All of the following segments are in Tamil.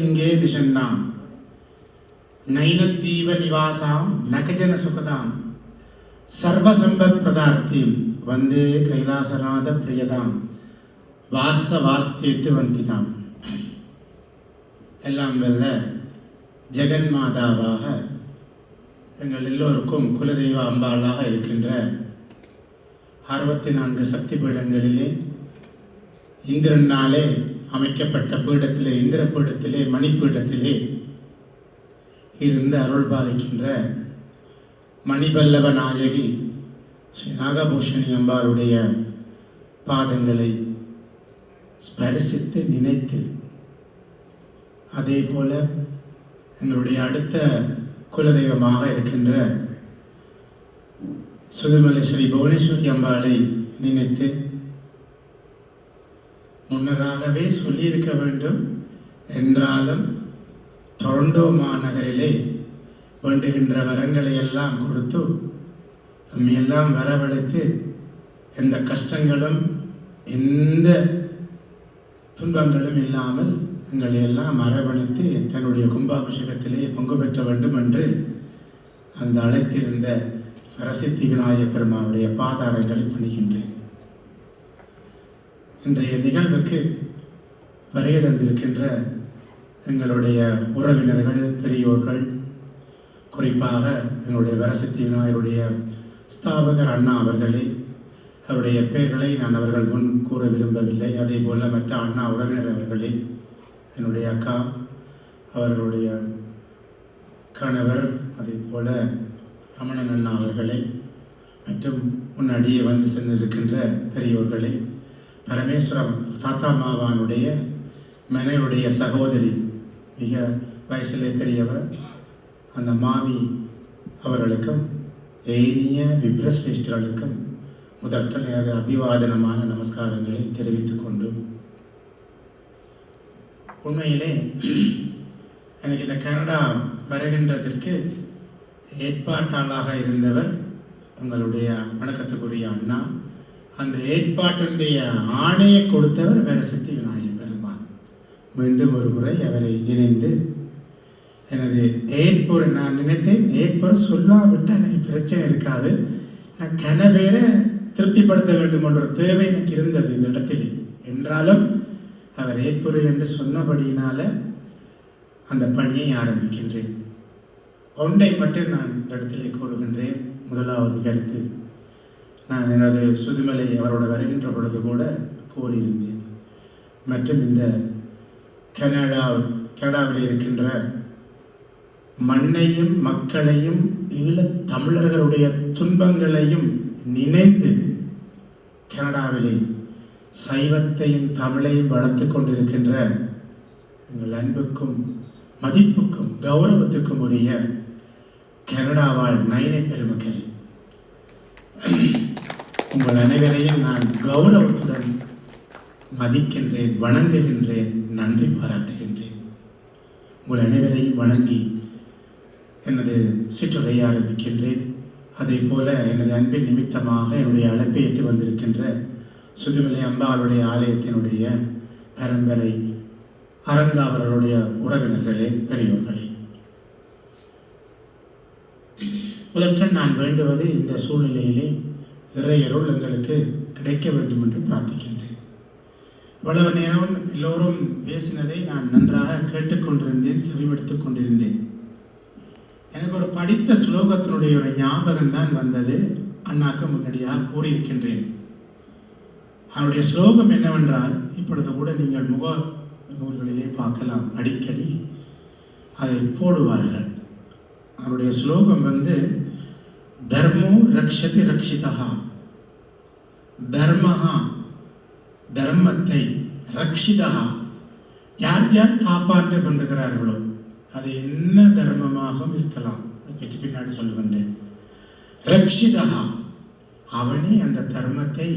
இங்கே திசன்னாம் நைனத்தீவ நிவாசாம் நகஜன சுகதாம் சர்வசம்பத் பிரதார்த்தீம் வந்தே கைலாசநாத பிரியதாம் வாச வாஸ்தேத்து வந்திதாம். எல்லாம் வல்ல ஜெகன் மாதாவாக எங்கள் எல்லோருக்கும் குலதெய்வ அம்பாளாக இருக்கின்ற 64 சக்தி பீடங்களிலே இந்திரனாலே அமைக்கப்பட்ட பீடத்திலே, இந்திர பீடத்திலே, மணிப்பீடத்திலே இருந்து அருள் பாலிக்கின்ற மணிபல்லவ நாயகி ஸ்ரீ நாகபூஷணி அம்பாளுடைய பாதங்களை ஸ்பரிசித்து நினைத்து, அதே போல எங்களுடைய அடுத்த குலதெய்வமாக இருக்கின்ற சுதுமலை ஸ்ரீ புவனேஸ்வரி அம்பாளை நினைத்து, முன்னராகவே சொல்லியிருக்க வேண்டும் என்றாலும் டொரண்டோ மாநகரிலே வேண்டுகின்ற வரங்களை எல்லாம் கொடுத்து எல்லாம் வரவழைத்து எந்த கஷ்டங்களும் எந்த துன்பங்களும் இல்லாமல் எங்களை எல்லாம் அரவணைத்து தன்னுடைய கும்பாபிஷேகத்திலே பங்கு பெற்ற வேண்டும் என்று அந்த அழைத்திருந்த பிரசித்தி விநாயகப் பெருமானுடைய பாதாரங்களை பணிகின்றேன். இன்றைய நிகழ்வுக்கு வருகை தந்திருக்கின்ற எங்களுடைய உறவினர்கள், பெரியோர்கள், குறிப்பாக எங்களுடைய வரசித்தி விநாயகருடைய ஸ்தாபகர் அண்ணா அவர்களே, அவருடைய பெயர்களை நான் அவர்கள் முன் கூற விரும்பவில்லை. அதே போல் மற்ற அண்ணா உறவினர் அவர்களே, என்னுடைய அக்கா, அவர்களுடைய கணவர், அதே போல் ரமணன் அண்ணா அவர்களை, மற்றும் முன்னாடியே வந்து சென்றிருக்கின்ற பெரியோர்களை, பரமேஸ்வரம் தாத்தா மாவானுடைய மனைவருடைய சகோதரி, மிக வயசிலே பெரியவர், அந்த மாமி அவர்களுக்கும் ஏனிய விப்ரசிஷ்டர்களுக்கும் முதற்கள் எனது அபிவாதனமான நமஸ்காரங்களை தெரிவித்துக் கொண்டு, உண்மையிலே எனக்கு இந்த கனடா வருகின்றதற்கு ஏற்பாட்டாளராக இருந்தவர் உங்களுடைய வணக்கத்துக்குரிய அண்ணா. அந்த ஏற்பாட்டினுடைய ஆணையை கொடுத்தவர் வரசித்தி விநாயகப் பெருமான். மீண்டும் ஒரு முறை அவரை இணைந்து எனது ஏற்பொரு நான் நினைத்தேன், ஏற்பொரு சொல்லாவிட்டால் எனக்கு பிரச்சனை இருக்காது, நான் கனவேரை திருப்திப்படுத்த வேண்டும் என்ற தேவை எனக்கு இருந்தது இந்த இடத்தில். என்றாலும் அவர் ஏற்பொரு என்று சொன்னபடியினால அந்த பணியை ஆரம்பிக்கின்றேன். ஒன்றை மட்டும் நான் இந்த இடத்திலே கூறுகின்றேன். முதலாவது கருத்து, நான் எனது சுதுமலை அவரோட வருகின்ற பொழுது கூட கூறியிருந்தேன். மற்றும் இந்த கனடாவில் இருக்கின்ற மண்ணையும் மக்களையும் ஈழத் தமிழர்களுடைய துன்பங்களையும் நினைந்து கனடாவிலே சைவத்தையும் தமிழையும் வளர்த்து கொண்டிருக்கின்ற எங்கள் அன்புக்கும் மதிப்புக்கும் கௌரவத்துக்கும் உரிய கனடாவாழ் நயனை பெருமக்களே, உங்கள் அனைவரையும் நான் கௌரவத்துடன் மதிக்கின்றேன், வணங்குகின்றேன், நன்றி பாராட்டுகின்றேன். உங்கள் அனைவரையும் வணங்கி எனது சிற்றுரையை ஆரம்பிக்கின்றேன். அதே போல எனது அன்பின் நிமித்தமாக என்னுடைய அழைப்பை ஏற்று வந்திருக்கின்ற சுதுமலை அம்பாளுடைய ஆலயத்தினுடைய பரம்பரை அரங்காவர்களுடைய உறவினர்களே, பெரியோர்களே, முதற்கண் நான் வேண்டுவது இந்த சூழ்நிலையிலே இறையருள் எங்களுக்கு கிடைக்க வேண்டும் என்று பிரார்த்திக்கின்றேன். இவ்வளவு நேரம் எல்லோரும் பேசினதை நான் நன்றாக கேட்டுக்கொண்டிருந்தேன், செவிமடுத்துக் கொண்டிருந்தேன். எனக்கு ஒரு படித்த ஸ்லோகத்தினுடைய ஒரு ஞாபகம் தான் வந்தது. அண்ணாக்கு முன்னாடியாக கூறியிருக்கின்றேன். அவருடைய ஸ்லோகம் என்னவென்றால், இப்பொழுது கூட நீங்கள் முக நூல்களிலே பார்க்கலாம், அடிக்கடி அதை போடுவார்கள். அவருடைய ஸ்லோகம் தர்மோ ரக்ஷதி ரக்ஷிதா, தர்மஹா தர்மத்தை, ரக்ஷிதா யார் யார் காப்பாற்ற பண்ணுகிறார்களோ அது என்ன தர்மமாகவும் இருக்கலாம், அதை பற்றி பின்னாடி சொல்லுகின்றேன். ரக்ஷிதா அவனே அந்த தர்மத்தை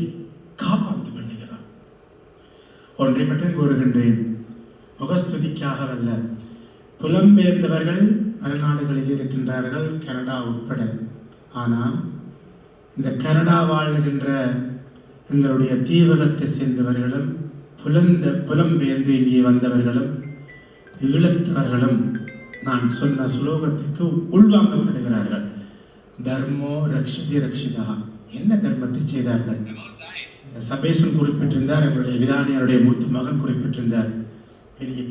காப்பாற்று பண்ணுகிறான். ஒன்றை மட்டும் கூறுகின்றேன், முகஸ்துதிக்காகவல்ல. புலம்பெயர்ந்தவர்கள் அயல்நாடுகளில் இருக்கின்றார்கள், கனடா உட்பட. ஆனால் இந்த கனடா வாழ்கின்ற எங்களுடைய தீவகத்தை சேர்ந்தவர்களும் புலம்பெயர்ந்து இங்கே வந்தவர்களும் ஈழத்தவர்களும் நான் சொன்ன ஸ்லோகத்துக்கு உள்வாங்கப்படுகிறார்கள். தர்மோ ரக்ஷதி ரக்ஷிதா. என்ன தர்மத்தை செய்தார்கள்? சபேசன் குறிப்பிட்டிருந்தார், எங்களுடைய விதானியருடைய மூத்த மகன் குறிப்பிட்டிருந்தார்,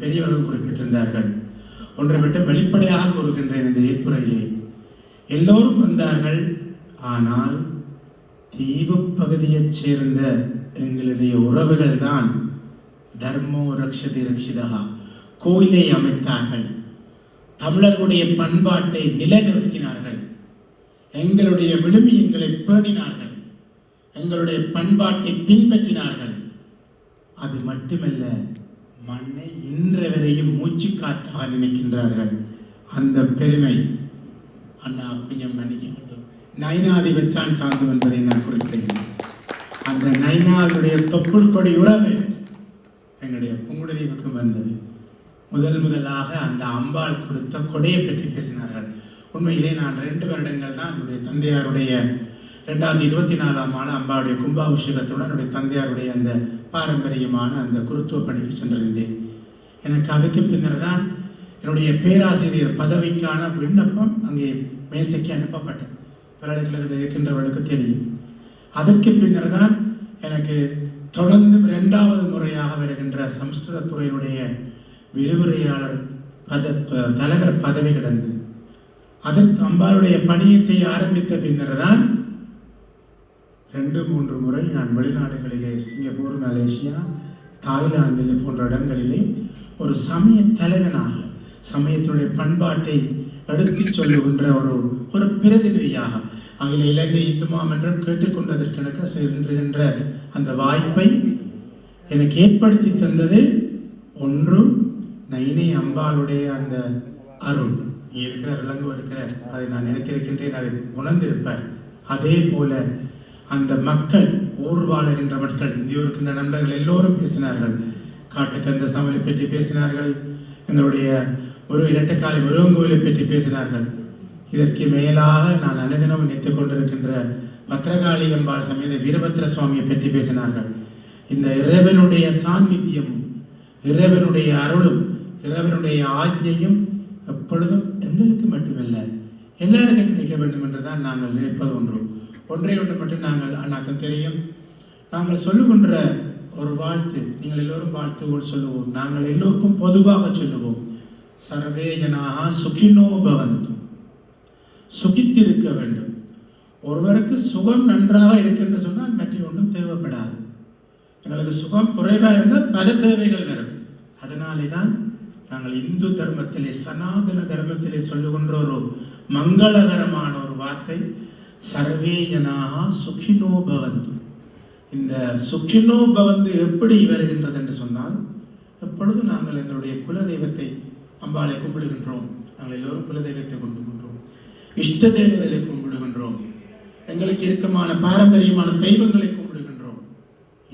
பெரியவர்கள் குறிப்பிட்டிருந்தார்கள். ஒன்றை விட்டு வெளிப்படையாக கூறுகின்றேன், இந்த ஏற்புரையிலே எல்லோரும் வந்தார்கள். ஆனால் தீவு பகுதியைச் சேர்ந்த எங்களுடைய உறவுகள் தான் தர்மோ ரக்ஷதி ரக்ஷிதா கோயிலை அமைத்தார்கள். தமிழர்களுடைய பண்பாட்டை நிலைநிறுத்தினார்கள். எங்களுடைய விழுமியங்களை பேணினார்கள். எங்களுடைய பண்பாட்டை பின்பற்றினார்கள். அது மட்டுமல்ல, மண்ணை இன்றவரையும் மூச்சு காற்றாக நினைக்கின்றார்கள். அந்த பெருமை அண்ணா கொஞ்சம் மன்னிக்க வேண்டும், நைனாதி வச்சான் சார்ந்து என்பதை நான் குறிப்பிடுகிறேன். அந்த நைனாவுடைய தொப்புள் கொடி உறவு எங்களுடைய புங்குடுதீவுக்கு வந்தது. முதலாக அந்த அம்பாள் கொடுத்த கொடையை பற்றி பேசினார்கள். உண்மையிலே நான் 2 வருடங்கள் தான் என்னுடைய தந்தையாருடைய 2024 அம்பாவுடைய கும்பாபிஷேகத்துடன் என்னுடைய தந்தையாருடைய அந்த பாரம்பரியமான அந்த குருத்துவ பணிக்கு சென்றிருந்தேன். எனக்கு அதுக்கு பின்னர் தான் என்னுடைய பேராசிரியர் பதவிக்கான விண்ணப்பம் அங்கே மேசைக்கு அனுப்பப்பட்டது. பல்கலைக்கழகத்தில் இருக்கின்றவர்களுக்கு தெரியும். அதற்கு பின்னர் தான் எனக்கு தொடர்ந்து 2வது முறையாக வருகின்ற சமஸ்கிருத துறையினுடைய விரிவுரையாளர் தலைவர் பதவி கிடந்தது. அதற்கு அம்பாளுடைய பணியை செய்ய ஆரம்பித்த பின்னர் தான் 2-3 முறை நான் வெளிநாடுகளிலே, சிங்கப்பூர், மலேசியா, தாய்லாந்து போன்ற இடங்களிலே ஒரு சமய தலைவனாக, சமயத்தினுடைய பண்பாட்டை எடுத்து சொல்லுகின்ற ஒரு பிரதிநிதியாக அகில இலங்கை இந்து மாமன்றம் கேட்டுக்கொண்டதற்கெனக்க சென்றுகின்ற அந்த வாய்ப்பை எனக்கு ஏற்படுத்தி தந்தது ஒன்று நைனே அம்பாளுடைய அந்த அருள். இங்கே இருக்கிறார், இளங்கோ இருக்கிறார், அதை நான் நினைத்திருக்கின்றேன், அதை உணர்ந்திருப்பார். அதே போல அந்த மக்கள், ஊர் வாழுகின்ற மக்கள், இங்கே இருக்கின்ற நண்பர்கள் எல்லோரும் பேசினார்கள். காட்டுக்கந்த சமலை பற்றி பேசினார்கள், எங்களுடைய ஒரு இரட்டைக்காலை முருகன் கோயிலை பற்றி பேசினார்கள். இதற்கு மேலாக நான் அனுதினம் நினைத்துக் கொண்டிருக்கின்ற பத்திரகாளி அம்பாள் சமேத வீரபத்ர சுவாமியை பற்றி பேசினார்கள். இந்த இறைவனுடைய சாநித்தியமும் இறைவனுடைய அருளும் இறைவனுடைய ஆజ్ఞையும் எப்பொழுதும் எங்களுக்கு மட்டுமல்ல எல்லாருக்கும் கிடைக்க வேண்டும் என்றுதான் நாங்கள் நினைப்பது. ஒன்றை மட்டும் நாங்கள் அண்ணாக்கும் தெரியும், நாங்கள் சொல்லுகின்ற ஒரு வாழ்த்து, நீங்கள் எல்லோரும் வாழ்த்துவோடு சொல்லுவோம், நாங்கள் எல்லோருக்கும் பொதுவாக சொல்லுவோம், சர்வே ஜனாக சுகினோ பவந்து, சுகித்திருக்க வேண்டும். ஒருவருக்கு சுகம் நன்றாக இருக்குன்னு சொன்னால் மற்ற ஒன்றும் தேவைப்படாது. எங்களுக்கு சுகம் குறைவாக இருந்தால் பல தேவைகள் வரும். அதனாலே தான் நாங்கள் இந்து தர்மத்திலே, சனாதன தர்மத்திலே சொல்லுகின்ற ஒரு மங்களகரமான ஒரு வார்த்தை சர்வே ஜனாக சுகினோ பவந்து. இந்த சுகினோ பவந்து எப்படி வருகின்றது என்று சொன்னால், எப்பொழுதும் நாங்கள் எங்களுடைய குலதெய்வத்தை அம்பாளை கும்பிடுகின்றோம். நாங்கள் எல்லோரும் குலதெய்வத்தை கும்பிடுகின்றோம், இஷ்ட தெய்வங்களை கும்பிடுகின்றோம், எங்களுக்கு இருக்கமான பாரம்பரியமான தெய்வங்களை கும்பிடுகின்றோம்.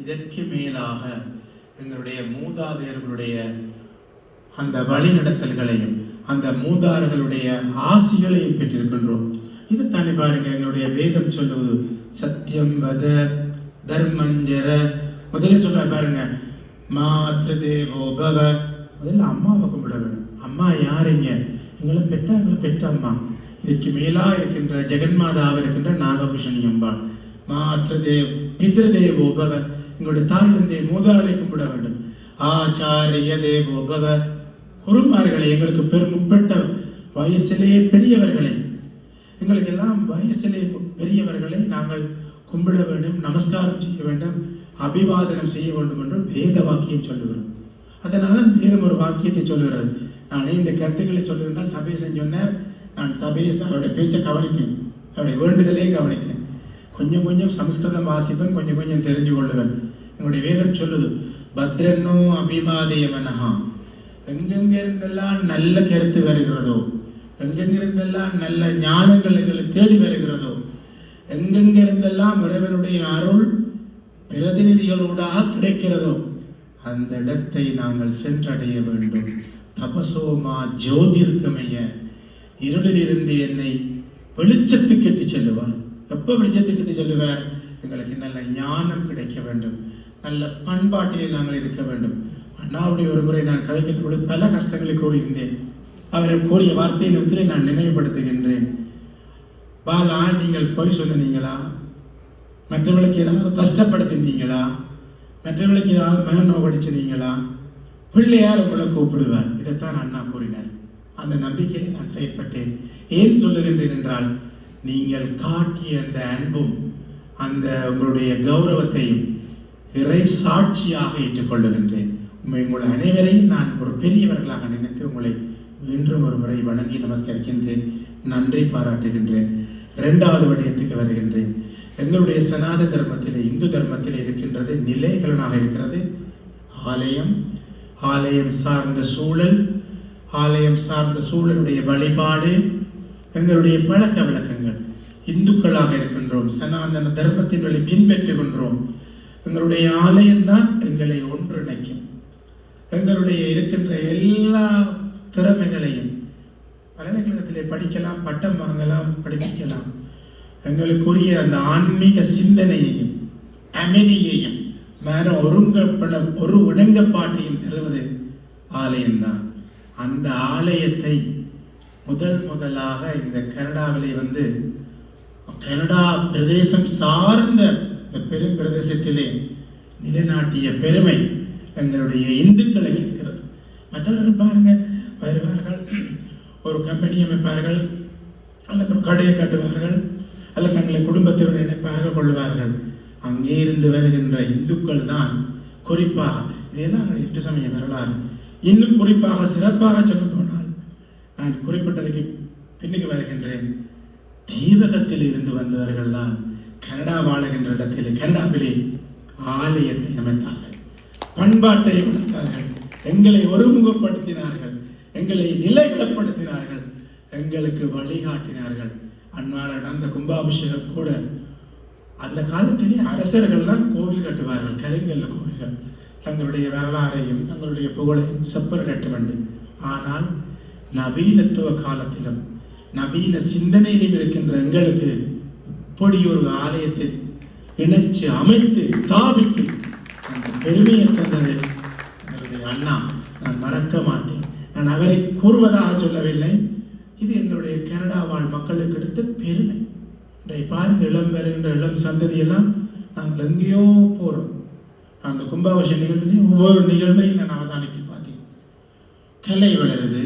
இதற்கு மேலாக எங்களுடைய மூதாதையர்களுடைய அந்த வழிநடத்தல்களையும் அந்த மூதார்களுடைய ஆசிகளையும் பெற்றிருக்கின்றோம். இதைத்தானே பாருங்க, எங்களுடைய வேதம் சொல்லுவது சத்தியம் வத தர்மஞ்சர. முதல்ல சொல்றாரு பாருங்க, மாத்ரு தேவோ பவ. முதல்ல அம்மாவை கும்பிட வேணும். அம்மா யாருங்க? எங்களை பெற்ற அம்மா. இதற்கு மேலா இருக்கின்ற ஜெகன்மாதாவாக இருக்கின்ற நாகபூஷணி அம்பாள். மாத்ரு தேவ் பித்ரு தேவோ பவ. எங்களுடைய தாய் தந்தை மூதாளை கும்பிட வேண்டும். ஆச்சாரிய தேவோ பவ. குருமார்களை, எங்களுக்கு முற்பட்ட வயசிலே பெரியவர்களை, எங்களுக்கெல்லாம் வயசிலே பெரியவர்களை நாங்கள் கும்பிட வேண்டும், நமஸ்காரம் செய்ய வேண்டும், அபிவாதனம் செய்ய வேண்டும் என்று வேத வாக்கியம் சொல்லுகிறது. அதனால வேதம் ஒரு வாக்கியத்தை சொல்லுகிறது. நானே இந்த கருத்துக்களை சொல்லுகின்றால் சபேசன் சொன்னார். நான் சபேஸ் அவருடைய பேச்சை கவனித்தேன், அவருடைய வேண்டுதலையும் கவனித்தேன். கொஞ்சம் சம்ஸ்கிருதம் வாசிப்பேன், கொஞ்சம் தெரிஞ்சு கொள்ளுவேன். எங்களுடைய வேதம் சொல்லுது, பத்ரன்னோ அபிவாதய மனஹா. எங்கெங்கிருந்தெல்லாம் நல்ல கருத்து வருகிறதோ, எங்கெங்கிருந்தெல்லாம் நல்ல ஞானங்கள் எங்களை தேடி வருகிறதோ, எங்கெங்கிருந்தெல்லாம் இறைவனுடைய அருள் பிரதிநிதிகளூடாக கிடைக்கிறதோ அந்த இடத்தை நாங்கள் சென்றடைய வேண்டும். தபசோமா ஜோதிர்கமய. இருளிலிருந்து என்னை வெளிச்சத்துக்கு இட்டு செல்லுவார். எப்போ வெளிச்சத்துக்கு இட்டு செல்லுவார்? எங்களுக்கு நல்ல ஞானம் கிடைக்க வேண்டும், நல்ல பண்பாட்டிலே நாங்கள் இருக்க வேண்டும். அண்ணாவுடைய ஒரு முறை நான் கதைக்கின்ற பொழுது பல கஷ்டங்களை கூறியிருந்தேன். அவரை கூறிய வார்த்தையிலிருந்து நான் நினைவுபடுத்துகின்றேன். பாலா, நீங்கள் பொய் சொன்னீங்களா? மற்றவர்களுக்கு ஏதாவது கஷ்டப்படுத்தினீங்களா? மற்றவர்களுக்கு ஏதாவது மனநோவடிச்சினீங்களா? பிள்ளையார் உங்களை கூப்பிடுவார். இதைத்தான் அண்ணா கூறினார். அந்த நம்பிக்கையில் நான் செயல்பட்டேன். ஏன் சொல்லுகின்றேன் என்றால், நீங்கள் காட்டிய அந்த அன்பும் அந்த உங்களுடைய கௌரவத்தையும் இறை சாட்சியாக ஏற்றுக்கொள்ளுகின்றேன். உங்கள் அனைவரையும் நான் ஒரு பெரியவர்களாக நினைத்து உங்களை மீண்டும் ஒரு முறை வணங்கி நமஸ்கரிக்கின்றேன், நன்றி பாராட்டுகின்றேன். இரண்டாவது விடயத்துக்கு வருகின்றேன். எங்களுடைய சனாதன தர்மத்திலே, இந்து தர்மத்திலே இருக்கின்றது நிலைகளாக இருக்கிறது. ஆலயம், ஆலயம் சார்ந்த சூழல், ஆலயம் சார்ந்த சூழலுடைய வழிபாடு, எங்களுடைய பழக்க வழக்கங்கள். இந்துக்களாக இருக்கின்றோம், சனாதன தர்மத்தின் வழி பின்பற்றுகின்றோம். எங்களுடைய ஆலயம்தான் எங்களை ஒன்றிணைக்கும். எங்களுடைய இருக்கின்ற எல்லா திறமைகளையும் பல்கலைக்கழகத்திலே படிக்கலாம், பட்டம் வாங்கலாம், படிப்பிக்கலாம். எங்களுக்குரிய அந்த ஆன்மீக சிந்தனையையும் அமைதியையும் ஒரு ஒழுங்கப்பாட்டையும் தருவது ஆலயம்தான். அந்த ஆலயத்தை முதலாக இந்த கனடாவிலே கனடா பிரதேசம் சார்ந்த இந்த பெரும் பிரதேசத்திலே நிலைநாட்டிய பெருமை எங்களுடைய இந்துக்களுக்கு இருக்கிறது. மற்றவர்கள் பாருங்க, வருவார்கள், ஒரு கம்பெனி அமைப்பார்கள், அல்லது ஒரு கடையை கட்டுவார்கள், அல்லது தங்களை குடும்பத்தினர் நினைப்பார்கள், கொள்வார்கள். அங்கே இருந்து வருகின்ற இந்துக்கள் தான் குறிப்பாக, இதெல்லாம் இந்து சமய வரலாறு. இன்னும் குறிப்பாக சிறப்பாக சொல்ல போனால், நான் குறிப்பிட்டதுக்கு பின்னுக்கு வருகின்றேன். தீபகத்தில் இருந்து வந்தவர்கள் தான் கனடா வாழுகின்ற இடத்திலே, கனடாவிலே ஆலயத்தை அமைத்தார்கள், பண்பாட்டை வளர்த்தார்கள், எங்களை ஒருமுகப்படுத்தினார்கள், எங்களை நிலைநிலப்படுத்தினார்கள், எங்களுக்கு வழிகாட்டினார்கள். அன்னால் நடந்த கும்பாபிஷேகம் கூட அந்த காலத்திலே அரசர்கள் தான் கோவில் கட்டுவார்கள், கருங்கல்ல கோவில்கள். தங்களுடைய வரலாறையும் தங்களுடைய புகழையும் செப்பரேட் வேண்டும். ஆனால் நவீனத்துவ காலத்திலும் நவீன சிந்தனையிலும் இருக்கின்ற எங்களுக்கு இப்படி ஒரு ஆலயத்தை இணைச்சு அமைத்து ஸ்தாபித்து அந்த பெருமையை தந்தது எங்களுடைய அண்ணா. நான் மறக்க மாட்டேன். நான் அவரை கூறுவதாக சொல்லவில்லை. இது எங்களுடைய கனடா வாழ் மக்களுக்கு எடுத்த பெருமை. இன்றைய பாருங்க, இளம் வருகின்ற இளம் சந்ததியெல்லாம் நாங்கள் எங்கேயோ போகிறோம். நான் அந்த கும்பாபிஷேக நிகழ்விலே ஒவ்வொரு நிகழ்வையும் நான் அவதானித்து பார்த்தேன். கலை வளருது,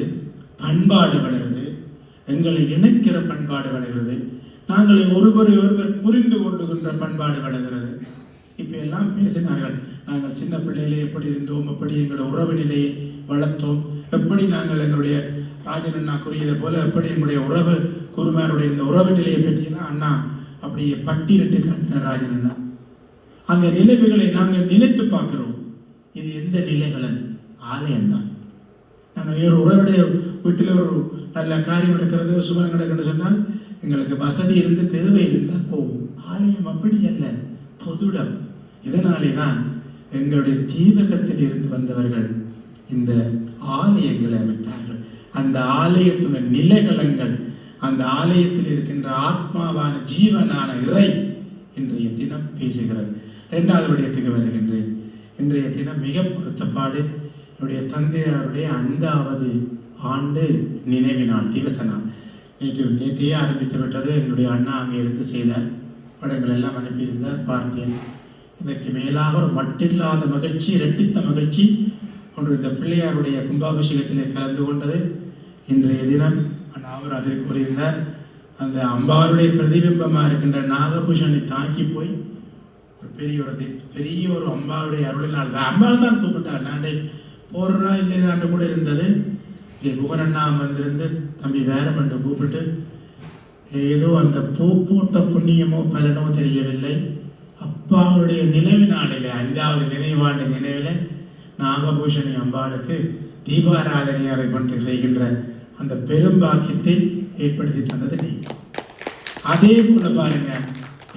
பண்பாடு வளருது, எங்களை இணைக்கிற பண்பாடு வளர்கிறது, நாங்களை ஒருவரை ஒருவர் புரிந்து கொண்டுகின்ற பண்பாடு வளர்கிறது. இப்போ எல்லாம் பேசினார்கள், நாங்கள் சின்ன பிள்ளையிலே எப்படி இருந்தோம், எப்படி எங்களுடைய உறவு நிலையை வளர்த்தோம், எப்படி நாங்கள் எங்களுடைய ராஜன் அண்ணா கூறியதை போல எப்படி எங்களுடைய உறவு குருமாருடைய இந்த உறவு நிலையை பற்றியெல்லாம் அண்ணா அப்படியே பட்டியலிட்டு காட்டினார் ராஜன் அண்ணா. அந்த நினைவுகளை நாங்கள் நினைத்து பார்க்கிறோம். இது எந்த நிலைகளன்? ஆலயம்தான். நாங்கள் ஒரு உறவுடைய வீட்டில் ஒரு நல்ல காரியம் நடக்கிறது, சுபனம் நடக்கிறது சொன்னால் எங்களுக்கு வசதி இருந்து தேவை இருந்தால் போகும். ஆலயம் அப்படி அல்ல, பொதுடம். இதனாலே தான் எங்களுடைய தீபகத்தில் இருந்து வந்தவர்கள் இந்த ஆலயங்களை அமைத்தார்கள். அந்த ஆலயத்துடன் நிலைகளங்கள், அந்த ஆலயத்தில் இருக்கின்ற ஆத்மாவான ஜீவனான இறை இன்றைய தினம் பேசுகிறது. இரண்டாவது விடயத்துக்கு வருகின்றேன். இன்றைய தினம் மிக பொருத்தப்பாடு என்னுடைய தந்தையாருடைய 5வது ஆண்டு நினைவு நாள், திவச நாள். நேற்றையே ஆரம்பித்து விட்டது. என்னுடைய அண்ணா அங்கே இருந்து செய்தார், படங்கள் எல்லாம் அனுப்பியிருந்தார், பார்த்தேன். இதற்கு மேலாக ஒரு மட்டில்லாத மகிழ்ச்சி, இரட்டித்த மகிழ்ச்சி ஒன்று இந்த பிள்ளையாருடைய கும்பாபிஷேகத்திலே கலந்து கொண்டது. இன்றைய தினம் அவர் அதற்கு கூறியிருந்தார், அந்த அம்பாளுடைய பிரதிபிம்பமாக இருக்கின்ற நாகபூஷனை தாக்கி போய் ஒரு பெரிய ஒரு அம்பாளுடைய அருளினால், அம்பாள் தான் கூப்பிட்டார். நாண்டே போடுறா இல்லையாண்டு கூட இருந்தது. குகனண்ணா வந்திருந்து தம்பி வேறமண்டு கூப்பிட்டு, ஏதோ அந்த பூ பூட்ட புண்ணியமோ பலனோ தெரியவில்லை, அப்பாவுடைய நினைவு நாளில் 5வது நினைவாண்டு நினைவில் நாகபூஷணி அம்பாளுக்கு தீபாராதனையாரை கொண்டு செய்கின்ற அந்த பெரும்பாக்கியத்தை ஏற்படுத்தி தந்தது நீ. அதே போல பாருங்க,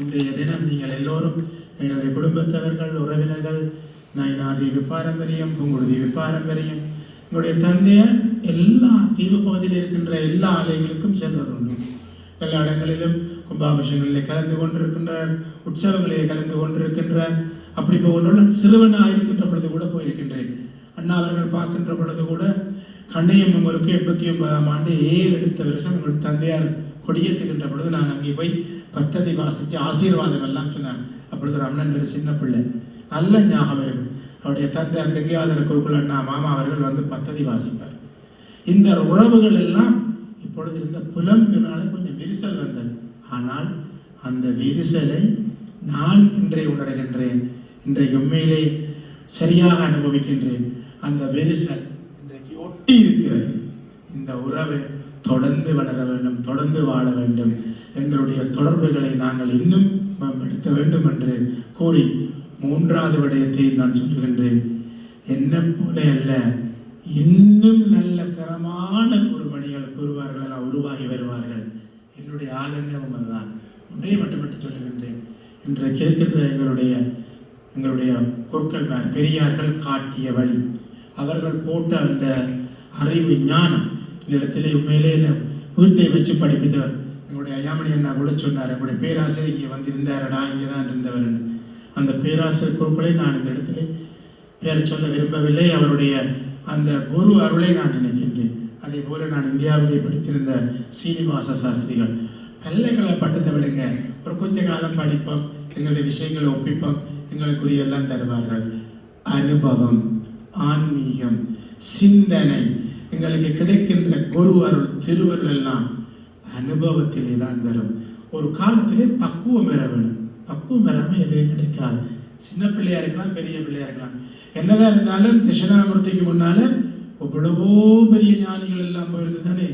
இன்றைய தினம் நீங்கள் எல்லோரும் எங்களுடைய குடும்பத்தவர்கள், உறவினர்கள், நான் தீவு பாரம்பரியம், உங்களுடைய தீவு பாரம்பரியம், உங்களுடைய தந்தையார் எல்லா தீவு பகுதியில் இருக்கின்ற எல்லா ஆலயங்களுக்கும் செல்வதுண்டு. எல்லா இடங்களிலும் கும்பாபிஷேகங்களிலே கலந்து கொண்டிருக்கின்றார், உற்சவங்களிலே கலந்து கொண்டிருக்கின்றார். அப்படி போகின்ற சிறுவனாக இருக்கின்ற பொழுது கூட போயிருக்கின்றேன். அண்ணா அவர்கள் பார்க்கின்ற பொழுது கூட கண்ணையம் உங்களுக்கு 89ஆம் ஆண்டு 7 எடுத்த வருஷம் எங்களுடைய தந்தையார் கொடியேற்றுகின்ற பொழுது நான் அங்கே போய் பத்ததி வாசித்து ஆசீர்வாதம் எல்லாம் சொன்னார். அப்பொழுது ஒரு அண்ணன் ஒரு சின்ன பிள்ளை நல்ல ஞாபகம் இருக்கும். அவருடைய தந்தையார் கங்கையாதர குருகுல அண்ணா மாமா அவர்கள் வந்து பத்ததி வாசிப்பார். இந்த உறவுகள் எல்லாம் இப்பொழுது இருந்த புலம்பினால கொஞ்சம் விரிசல் வந்தது. ஆனால் அந்த விரிசலை நான் இன்றைய உணர்கின்றேன். இன்றைக்கு உண்மையிலே சரியாக அனுபவிக்கின்றேன். அந்த விரிசல் இன்றைக்கு ஒட்டி இருக்கிறது. இந்த உறவு தொடர்ந்து வளர வேண்டும், தொடர்ந்து வாழ வேண்டும். எங்களுடைய தொடர்புகளை நாங்கள் இன்னும் மேம்படுத்த வேண்டும் என்று கூறி 3வது விடயத்தை நான் சொல்லுகின்றேன். என்ன போல அல்ல, இன்னும் நல்ல சிரமமான குருமணிகள் குருவார்கள் எல்லாம் உருவாகி வருவார்கள். என்னுடைய ஆதங்கம் அதுதான். ஒன்றையை மட்டும் சொல்லுகின்றேன். இன்றைக்கு இருக்கின்ற எங்களுடைய குருக்கள் பெரியார்கள் காட்டிய வழி, அவர்கள் போட்ட அந்த அறிவு ஞானம் இந்த இடத்திலே உண்மையிலே வீட்டை வச்சு படிப்பித்தவர். எங்களுடைய ஐயாமணி அண்ணா கூட சொன்னார், எங்களுடைய பேராசிரியர் இங்கே வந்திருந்தாரடா, இங்கே தான் இருந்தவர். அந்த பேராசிரியர் குருக்களை நான் இந்த இடத்துல பேர் சொல்ல விரும்பவில்லை. அவருடைய அந்த குரு அருளை நான் நினைக்கின்றேன். அதே போல நான் இந்தியாவிலே படித்திருந்த சீனிவாச சாஸ்திரிகள் பல்லைகளை பட்டத்தை விடுங்க, ஒரு கொஞ்ச காலம் படிப்போம், எங்களுடைய விஷயங்களை ஒப்பிப்போம், எங்களுக்குரிய எல்லாம் தருவார்கள். அனுபவம், ஆன்மீகம், சிந்தனை, எங்களுக்கு கிடைக்கின்ற குரு அருள் திருவருள் எல்லாம் அனுபவத்திலே தான் வரும். ஒரு காலத்திலே பக்குவம் பெற வேணும். பக்குவம் பெறாமல் எதுவும் கிடைக்காது. சின்ன பிள்ளையா இருக்கலாம், பெரிய பிள்ளையா இருக்கலாம். என்னதான் இருந்தாலும் தட்சிணாமூர்த்திக்கு முன்னால எவ்வளவோ பெரிய ஞானிகள் எல்லாம் போயிருந்து தானே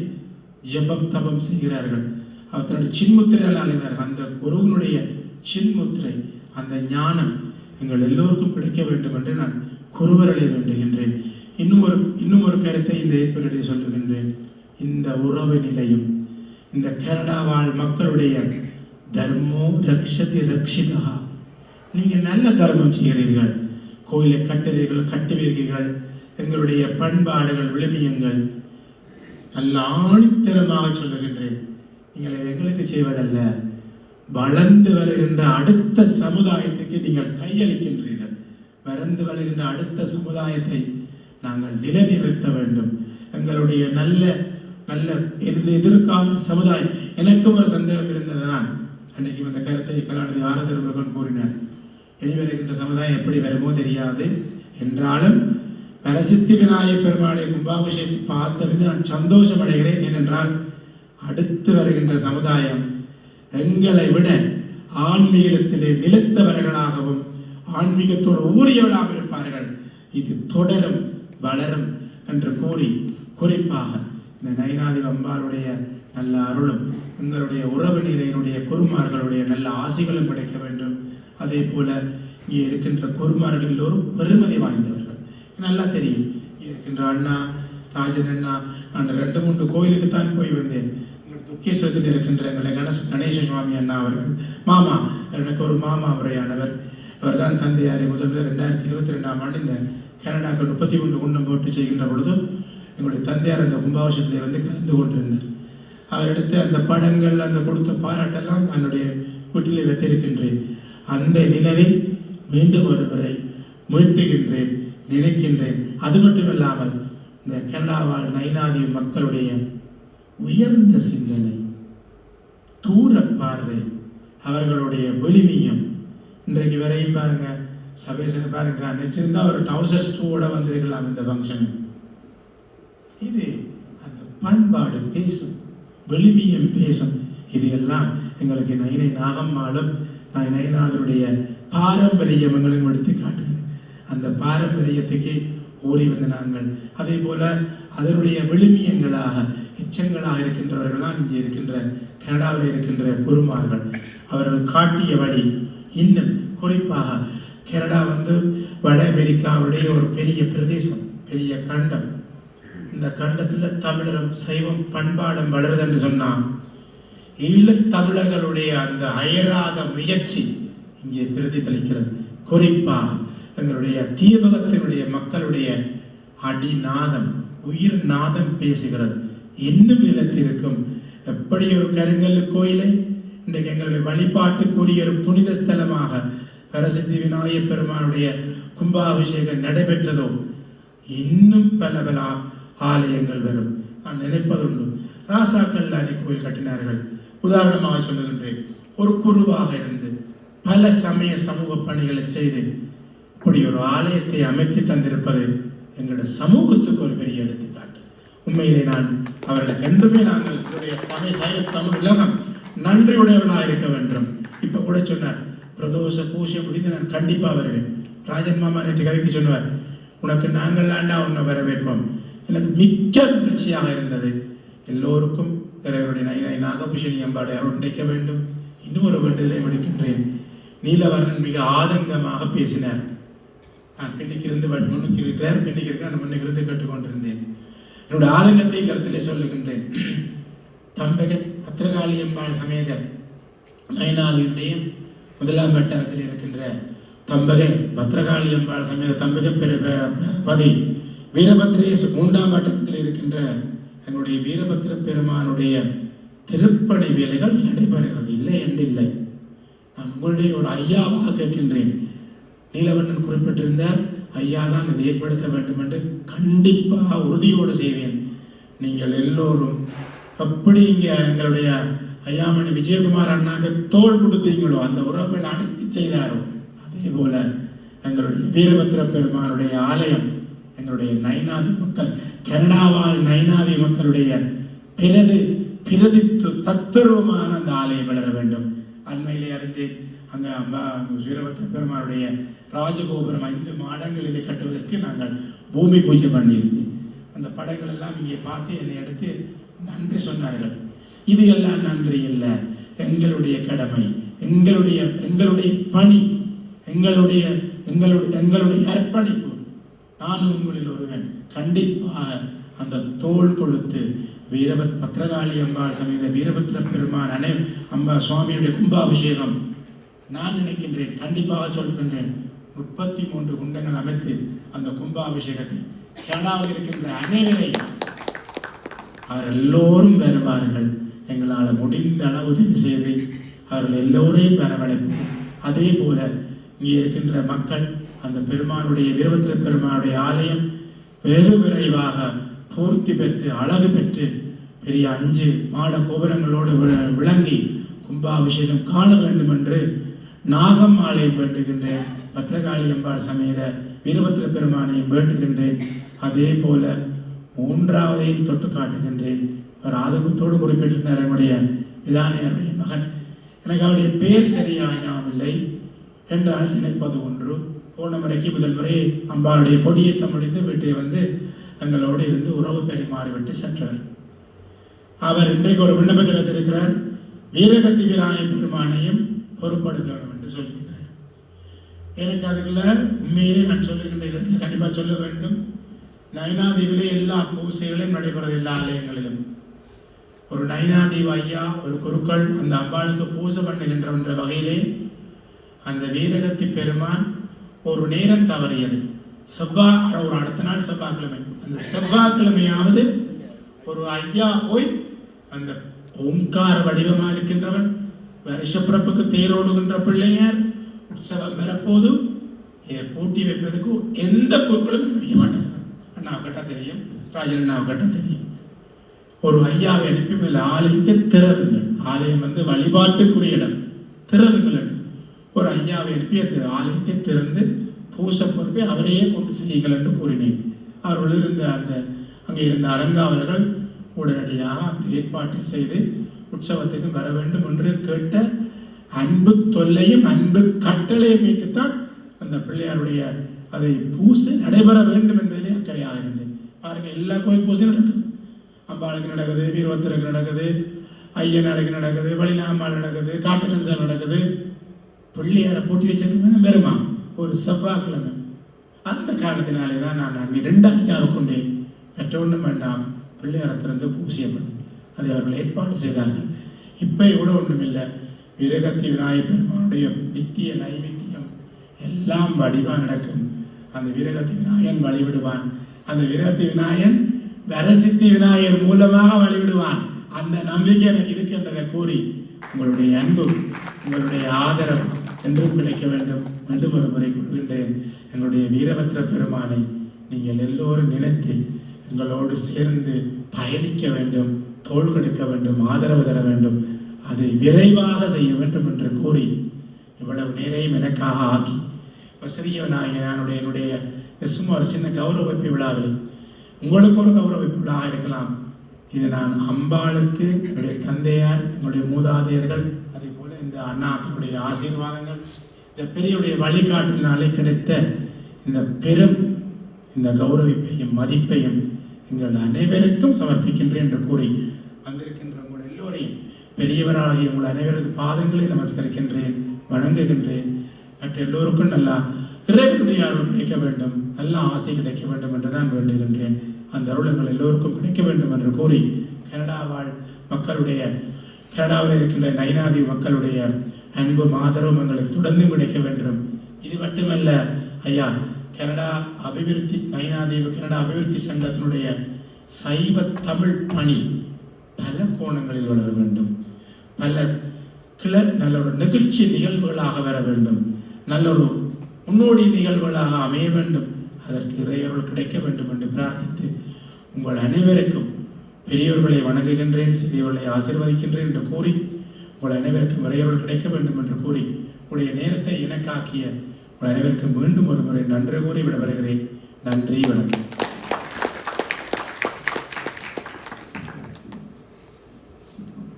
ஜபம் தபம் செய்கிறார்கள். அவர் தன்னுடைய சின்முத்திரையால் அழைகிறார்கள். அந்த குருவினுடைய சின்முத்திரை, அந்த ஞானம் எங்கள் எல்லோருக்கும் கிடைக்க வேண்டும் என்று நான் குருவர்களை வேண்டுகின்றேன். இன்னும் ஒரு கருத்தை இந்த ஏற்புரையை சொல்லுகின்றேன். இந்த உறவு நிலையும் இந்த கனடா வாழ் மக்களுடைய தர்மோ ரக்ஷதி ரக்ஷிதா. நீங்கள் நல்ல தர்மம் செய்கிறீர்கள், கோயிலை கட்டுவீர்கள், எங்களுடைய பண்பாடுகள் விழுமியங்கள் நல்ல ஆணித்தரமாக சொல்லுகின்றேன். நீங்கள் எங்களுக்கு செய்வதல்ல, வளர்ந்து வருகின்ற அடுத்த சமுதாயத்துக்கு நீங்கள் கையளிக்கின்றீர்கள். வளர்ந்து வருகின்ற அடுத்த சமுதாயத்தை நாங்கள் நிலைநிறுத்த வேண்டும். எங்களுடைய நல்ல நல்ல எதிர்கால சமுதாயம். எனக்கும் ஒரு சந்தேகம் இருந்ததுதான். அன்றைக்கு அந்த கருத்தை கலாநிதி ஆரதர்மகன் கூறினார். இனி வருகின்ற சமுதாயம் எப்படி வருமோ தெரியாது என்றாலும் வரசித்தி விநாயகப் பெருமாளை கும்பாபிஷேகத்தை பார்த்தது நான் சந்தோஷம் அடைகிறேன். ஏனென்றால் அடுத்து வருகின்ற சமுதாயம் எங்களை விட ஆன்மீகத்திலே நிலைத்தவர்களாகவும் ஆன்மீகத்தோடு ஊறியவர்களாக இருப்பார்கள். இது தொடரும், வளரும் என்று கூறி, குறிப்பாக இந்த நயினாதி அம்பாளுடைய நல்ல அருளும் எங்களுடைய உறவு நிலையினுடைய குருமார்களுடைய நல்ல ஆசைகளும் கிடைக்க வேண்டும். அதே போல இங்கே இருக்கின்ற குருமார்கள் எல்லோரும் பெருமதி வாய்ந்தவர்கள். நல்லா தெரியும். இங்கே இருக்கின்ற அண்ணா ராஜன் அண்ணா, நான் 2-3 கோயிலுக்கு தான் போய் வந்தேன். துக்கேஸ்வரத்தில் இருக்கின்ற எங்களுடைய கணேச சுவாமி அண்ணா அவர்கள் மாமா, எனக்கு ஒரு மாமா முறையானவர். அவர் தான் தந்தையாரை முதல்ல 2022ஆம் ஆண்டு இந்த கனடாக்கள் 33 குண்டம் போட்டு செய்கின்ற பொழுது எங்களுடைய தந்தையார் அந்த கும்பாபிஷேகத்தில் வந்து கலந்து கொண்டிருந்தார். அவர் எடுத்து அந்த படங்கள், அந்த கொடுத்த பாராட்டெல்லாம் என்னுடைய வீட்டிலே வைத்திருக்கின்றேன். அந்த நினைவை மீண்டும் ஒரு முறை மீட்டுகின்றேன், நினைக்கின்றேன். அது மட்டுமில்லாமல் இந்த கனடா வாழ் நயினாதி மக்களுடைய உயர்ந்த சிந்தனை, தூர பார்வை, அவர்களுடைய விழுமியம். இன்றைக்கு வரையும் பாருங்க, சபேசனை பாருங்க, நினைச்சிருந்தா ஒரு டவுசர் ஸ்டூவோட வந்திருக்கலாம் இந்த ஃபங்க்ஷன். இது அந்த பண்பாடு பேசும், விழுமியம் பேசும். இது எல்லாம் எங்களுக்கு நயினை நாகம்மாளும் நயினாதருடைய பாரம்பரியம் எங்களும் எடுத்து காட்டுது. அந்த பாரம்பரியத்துக்கு ஊறி வந்த நாங்கள் அதே போல அதனுடைய விழுமியங்களாக எச்சங்களாக இருக்கின்றவர்களால் இங்கே இருக்கின்ற கனடாவில் இருக்கின்ற குருமார்கள் அவர்கள் காட்டிய வழி. இன்னும் குறிப்பாக கனடா வந்து வட அமெரிக்காவுடைய ஒரு பெரிய பிரதேசம், பெரிய கண்டம். இந்த கண்டத்தில் தமிழரும் சைவம் பண்பாடும் வளருது என்று சொன்னால் ஈழத்தமிழர்களுடைய அந்த அயராத முயற்சி இங்கே பிரதிபலிக்கிறது. குறிப்பாக எங்களுடைய தீபகத்தினுடைய மக்களுடைய அடிநாதம், உயிர் நாதம் பேசுகிறது. இன்னும் நிலத்திருக்கும் எப்படி ஒரு கருங்கல்லு கோயிலை இன்றைக்கு எங்களுடைய வழிபாட்டுக்குரிய ஒரு புனித ஸ்தலமாக வரசித்தி விநாயகப் பெருமானுடைய கும்பாபிஷேகம் நடைபெற்றதோ இன்னும் பல பல ஆலயங்கள் வரும். நான் நினைப்பதுண்டு, ராசாக்கள் அடி கோயில் கட்டினார்கள். உதாரணமாக சொல்லுகின்றேன், ஒரு குருவாக இருந்து பல சமய சமூக பணிகளை செய்து இப்படி ஒரு ஆலயத்தை அமைத்து தந்திருப்பது எங்களோட சமூகத்துக்கு ஒரு பெரிய எடுத்துக்காட்டு. உண்மையிலே நான் அவர்களுக்கு என்றுமே நாங்கள் தமிழ் சைவ தமிழ் உலகம் நன்றியுடையவர்களாக இருக்க வேண்டும். இப்போ கூட சொன்னார், பிரதோஷ பூஜை முடிந்து நான் கண்டிப்பாக வருவேன். ராஜன் மாமா நேற்று கதைக்கு சொன்னார், உனக்கு நாங்கள் ஆண்டா உன்னை வரவேற்போம். எனக்கு மிக்க மகிழ்ச்சியாக இருந்தது. எல்லோருக்கும் இறைவருடைய நை நாகபூஷணி அம்பாடு அருள் கிடைக்க வேண்டும். இன்னும் ஒரு வேண்டுதலை விடுக்கின்றேன். நீலவர்ணன் மிக ஆதங்கமாக பேசினார். நான் பெண்ணுக்கு இருந்து முன்னுக்கு இருக்கிறார், பெண்ணுக்கு இருக்கிறார், நான் முன்னுக்கு இருந்து கேட்டுக்கொண்டிருந்தேன். என்னுடைய ஆதங்கத்தை கருத்திலே சொல்லுகின்றேன். தம்பக பத்திரகாளி அம்பாள் சமேத நயனாதியுடைய முதலாம் வட்டாரத்தில் இருக்கின்ற தம்பக பத்திரகாளி அம்பாள் சமேத தம்பக பதி வீரபத்ரேஸ் மூன்றாம் வட்டத்தில் இருக்கின்ற எங்களுடைய வீரபத்ர பெருமானுடைய திருப்பணி வேலைகள் நடைபெறுகிறது. இல்லை என்று இல்லை. நான் உங்களுடைய ஒரு ஐயாவாக கேட்கின்றேன். நீலவண்ணன் குறிப்பிட்டிருந்தார், ஐயா தான் இதை ஏற்படுத்த வேண்டும் என்று கண்டிப்பாக உறுதியோடு செய்வேன். நீங்கள் எல்லோரும் எப்படி இங்கே எங்களுடைய ஐயாமணி விஜயகுமார் அண்ணாக்கு தோல் கொடுத்தீங்களோ, அந்த உறவுகள் அனைத்து செய்தாரோ, அதே போல எங்களுடைய வீரபத்ர பெருமானுடைய ஆலயம், எங்களுடைய நைனாதி மக்கள், கனடாவாழ் நைனாதி மக்களுடைய பிரதி தத்துருவமான அந்த ஆலயம் வளர வேண்டும். அண்மையிலே அறிந்தேன், அங்கே வீரபத்ர பெருமானுடைய ராஜகோபுரம் 5 மாடங்களிலே கட்டுவதற்கு நாங்கள் பூமி பூஜை பண்ணியிருந்தேன். அந்த படங்கள் எல்லாம் இங்கே பார்த்து என்னை எடுத்து நன்றி சொன்னார்கள். இது எல்லாம் நன்றி இல்லை, எங்களுடைய கடமை, எங்களுடைய பணி, எங்களுடைய அர்ப்பணிப்பு. நானும் உங்களில் ஒருவன். கண்டிப்பாக அந்த தோல் கொடுத்து பத்திரகாளி அம்பாள் சமேத வீரபத்ர பெருமான் அம்பா சுவாமியுடைய கும்பாபிஷேகம் நான் நினைக்கின்றேன், கண்டிப்பாக சொல்கின்றேன், 33 குண்டங்கள் அமைத்து அந்த கும்பாபிஷேகத்தை கனடாவில் இருக்கின்ற அனைவரை அவர் எல்லோரும் வருவார்கள். எங்களால் முடிந்த அளவு உதவி செய்து அவர்கள் எல்லோரையும் வரவழைப்போம். அதே போல இங்கே இருக்கின்ற மக்கள் அந்த பெருமானுடைய வீரபத்ர பெருமானுடைய ஆலயம் வெகு விரைவாக பூர்த்தி பெற்று அழகு பெற்று பெரிய 5 மாட கோபுரங்களோடு விளங்கி கும்பாபிஷேகம் காண வேண்டும் என்று நாகம் ஆலயம் வேண்டுகின்றேன். பத்திரகாளி அம்பாள் சமேத வீரபத்ர பெருமானையும் வேண்டுகின்றேன். அதே போல 3ஆவதையும் தொட்டு காட்டுகின்றேன். அவர் ஆதங்கத்தோடு குறிப்பிட்டிருந்தார், என்னுடைய விதானியருடைய மகன். எனக்கு அவருடைய பேர் சரியாகவில்லை என்றால் நினைப்பது ஒன்று. போன முறைக்கு முதல் முறை அம்பாளுடைய கொடியேற்றம் முடிந்து வீட்டை வந்து எங்களோடு இருந்து உறவு பெருமாறிவிட்டு சென்றவர். அவர் இன்றைக்கு ஒரு விண்ணப்பத்தை வைத்திருக்கிறார், வீரகத்தி விநாயக பெருமானையும் பொறுப்படுத்தணும் என்று சொல்லியிருக்கிறார். எனக்கு அதுக்குள்ள உண்மையிலே நான் சொல்லுகின்ற இடத்துல கண்டிப்பாக சொல்ல வேண்டும். நயனாதீவிலே எல்லா பூசைகளும் நடைபெறது, எல்லா ஆலயங்களிலும். ஒரு நயனாதீவ் ஐயா, ஒரு குருக்கள் அந்த அம்பாளுக்கு பூசை பண்ணுகின்ற வகையிலே அந்த வீரகத்தி பெருமான் ஒரு நேரம் தவறியது. ஒரு அடுத்த நாள் செவ்வாய்க்கிழமை, அந்த செவ்வாய்க்கிழமையாவது ஒரு ஐயா போய் அந்த ஓங்கார வடிவமாக இருக்கின்றவன், வருஷப்பிறப்புக்கு தேரோடுகின்ற பிள்ளையார் உற்சவம் வரப்போது இதை பூட்டி வைப்பதற்கு எந்த குருக்களும் அனுமதிக்க மாட்டார்கள். அண்ணாவை கட்ட தெரியும், ராஜன் அண்ணாவை கட்ட தெரியும். ஒரு ஐயாவை அனுப்பி மேலே ஆலயத்தை திறவுங்கள், ஆலயம் வந்து வழிபாட்டுக்குரிய இடம், திறவுங்கள். ஒரு ஐயாவை அனுப்பி அந்த ஆலயத்தை திறந்து பூசை பொறுப்பை அவரையே கொண்டு செய்யுங்கள் என்று கூறினேன். அவர்கள் இருந்த அங்கே இருந்த அலங்காவலர்கள் உடனடியாக அந்த ஏற்பாட்டை செய்து உற்சவத்துக்கு வர வேண்டும் என்று கேட்ட அன்பு தொல்லையும் அன்பு கட்டளையும் மீட்டுத்தான் அந்த பிள்ளையாருடைய அதை பூசை நடைபெற வேண்டும் என்பதிலே அக்கறையாக இருந்தேன். பாருங்க, எல்லா கோயில் பூசையும் நடக்குது. அம்பாளுக்கு நடக்குது, வீரபத்திரக்கு நடக்குது, ஐயனாருக்கு நடக்குது, வழிநாமாள் நடக்குது, காட்டுக்கன்சல் நடக்குது. பிள்ளையாரை பூட்டி வச்சதுக்கு பெருமா ஒரு செவ்வாய்க்கிழமை. அந்த காரணத்தினாலே தான் நான் 2 ஐயாவை கொண்டேன். பெற்ற ஒன்றும் வேண்டாம், பிள்ளையாரை திறந்து பூசிய பண்ணி அதை அவர்கள் ஏற்பாடு செய்தார்கள். இப்போ இவ்வளோ ஒன்றும் இல்லை, வீரகத்தி விநாயகர் பெருமானுடைய நித்திய நைவேத்தியம் எல்லாம் வடிவாக நடக்கும். அந்த வீரகத்தி விநாயகன் வழிவிடுவான். அந்த வீரகத்தி விநாயகன் வரசித்தி விநாயகர் மூலமாக வழிவிடுவான். அந்த நம்பிக்கை எனக்கு இருக்கின்றதை கூறி உங்களுடைய அன்பு, உங்களுடைய ஆதரவு என்றும் கிடைக்க வேண்டும் என்று ஒரு முறை கூறுகின்றேன். எங்களுடைய வீரபத்ர பெருமானை நீங்கள் எல்லோரும் நினைத்து எங்களோடு சேர்ந்து பயணிக்க வேண்டும், தோள் கொடுக்க வேண்டும், ஆதரவு தர வேண்டும், அதை விரைவாக செய்ய வேண்டும் என்று கூறி இவ்வளவு நேரையும் எனக்காக ஆக்கி ஒரு சிறியவனாகிய என்னுடைய சும்மா ஒரு சின்ன கௌரவிப்பு விழாவில் உங்களுக்கு ஒரு கௌரவிப்பு விழா இருக்கலாம். இது நான் அம்பாளுக்கு, என்னுடைய தந்தையார், எங்களுடைய மூதாதையர்கள், அதே போல இந்த அண்ணாக்களுடைய ஆசீர்வாதங்கள், இந்த பெரியுடைய வழிகாட்டினாலே கிடைத்த இந்த பெரும் இந்த கௌரவிப்பையும் மதிப்பையும் எங்கள் அனைவருக்கும் சமர்ப்பிக்கின்றேன் என்று கூறி வந்திருக்கின்ற உங்கள் எல்லோரையும் பெரியவராகிய உங்கள் அனைவரது பாதங்களை நமஸ்கரிக்கின்றேன், வணங்குகின்றேன். மற்ற எல்லோருக்கும் நல்லா இறைவனுடைய அருள் கிடைக்க வேண்டும், நல்ல ஆசை கிடைக்க வேண்டும் என்று தான் வேண்டுகின்றேன். அந்த அருள் எங்கள் எல்லோருக்கும் கிடைக்க வேண்டும் என்று கூறி கனடா வாழ் மக்களுடைய, கனடாவில் இருக்கின்ற நைனாதீவு மக்களுடைய அன்பும் ஆதரவும் எங்களுக்கு தொடர்ந்து கிடைக்க வேண்டும். இது மட்டுமல்ல ஐயா, கனடா அபிவிருத்தி, நைனாதீவு கனடா அபிவிருத்தி சங்கத்தினுடைய சைவ தமிழ் பணி பல கோணங்களில் வளர வேண்டும், பல நல்ல ஒரு நிகழ்ச்சி நிகழ்வுகளாக வர வேண்டும், நல்ல ஒரு முன்னோடி நிகழ்வுகளாக அமைய வேண்டும். அதற்கு இறையருள் கிடைக்க வேண்டும் என்று பிரார்த்தித்து உங்கள் அனைவருக்கும் பெரியவர்களை வணங்குகின்றேன், சிறியவர்களை ஆசீர்வதிக்கின்றேன் என்று கூறி உங்கள் அனைவருக்கும் இறையருள் கிடைக்க வேண்டும் என்று கூறி உங்களுடைய நேரத்தை எனக்காக்கிய உங்கள் அனைவருக்கும் மீண்டும் ஒரு முறை நன்றி கூறி விட வருகிறேன். நன்றி, வணக்கம்.